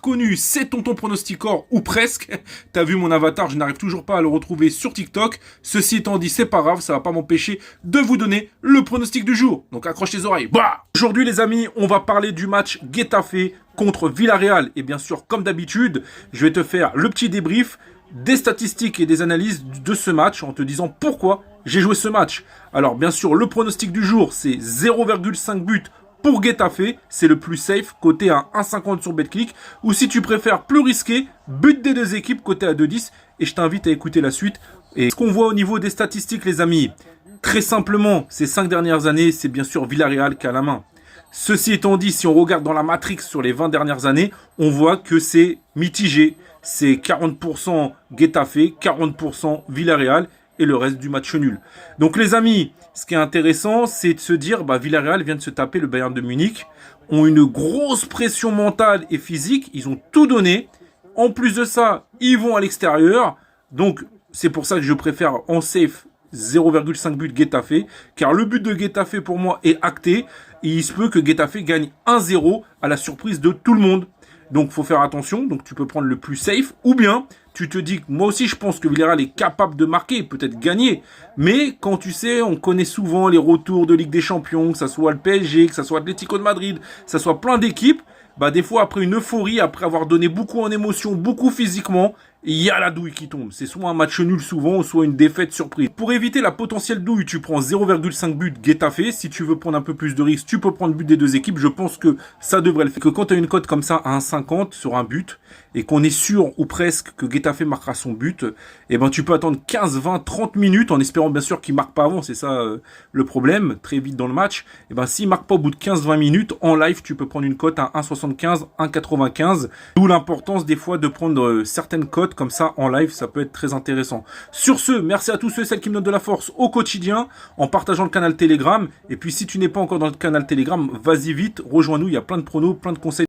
reconnu, c'est Tonton Pronosticor, ou presque. T'as vu mon avatar, je n'arrive toujours pas à le retrouver sur TikTok. Ceci étant dit, c'est pas grave, ça va pas m'empêcher de vous donner le pronostic du jour. Donc accroche les oreilles. Bah aujourd'hui les amis, on va parler du match Getafe contre Villarreal. Et bien sûr, comme d'habitude, je vais te faire le petit débrief des statistiques et des analyses de ce match en te disant pourquoi j'ai joué ce match. Alors bien sûr, le pronostic du jour, c'est 0,5 buts pour Getafe, c'est le plus safe, coté à 1,50 sur BetClick. Ou si tu préfères plus risqué, but des deux équipes, coté à 2,10. Et je t'invite à écouter la suite. Et ce qu'on voit au niveau des statistiques, les amis, très simplement, ces 5 dernières années, c'est bien sûr Villarreal qui a la main. Ceci étant dit, si on regarde dans la matrix sur les 20 dernières années, on voit que c'est mitigé. C'est 40% Getafe, 40% Villarreal et le reste du match nul. Donc les amis, ce qui est intéressant, c'est de se dire, Villarreal vient de se taper le Bayern de Munich, ont une grosse pression mentale et physique, ils ont tout donné. En plus de ça, ils vont à l'extérieur. Donc c'est pour ça que je préfère en safe 0,5 but Getafe, car le but de Getafe pour moi est acté, et il se peut que Getafe gagne 1-0 à la surprise de tout le monde. Donc faut faire attention, donc tu peux prendre le plus safe, ou bien tu te dis que moi aussi je pense que Villarreal est capable de marquer, peut-être gagner, mais quand tu sais, on connaît souvent les retours de Ligue des Champions, que ça soit le PSG, que ça soit Atlético de Madrid, que ça soit plein d'équipes, des fois après une euphorie, après avoir donné beaucoup en émotion, beaucoup physiquement, il y a la douille qui tombe. C'est soit un match nul souvent, soit une défaite surprise. Pour éviter la potentielle douille, tu prends 0,5 but Getafe. Si tu veux prendre un peu plus de risque, tu peux prendre le but des deux équipes. Je pense que ça devrait le faire. Que quand tu as une cote comme ça à 1,50 sur un but, et qu'on est sûr ou presque que Getafe marquera son but, tu peux attendre 15, 20, 30 minutes en espérant bien sûr qu'il ne marque pas avant. C'est ça le problème, très vite dans le match. S'il ne marque pas au bout de 15-20 minutes, en live, tu peux prendre une cote à 1,75, 1,95. D'où l'importance des fois de prendre certaines cotes comme ça en live, ça peut être très intéressant. Sur ce, merci à tous ceux et celles qui me donnent de la force au quotidien en partageant le canal Telegram. Et puis si tu n'es pas encore dans le canal Telegram, vas-y vite, rejoins-nous, il y a plein de pronos, plein de conseils.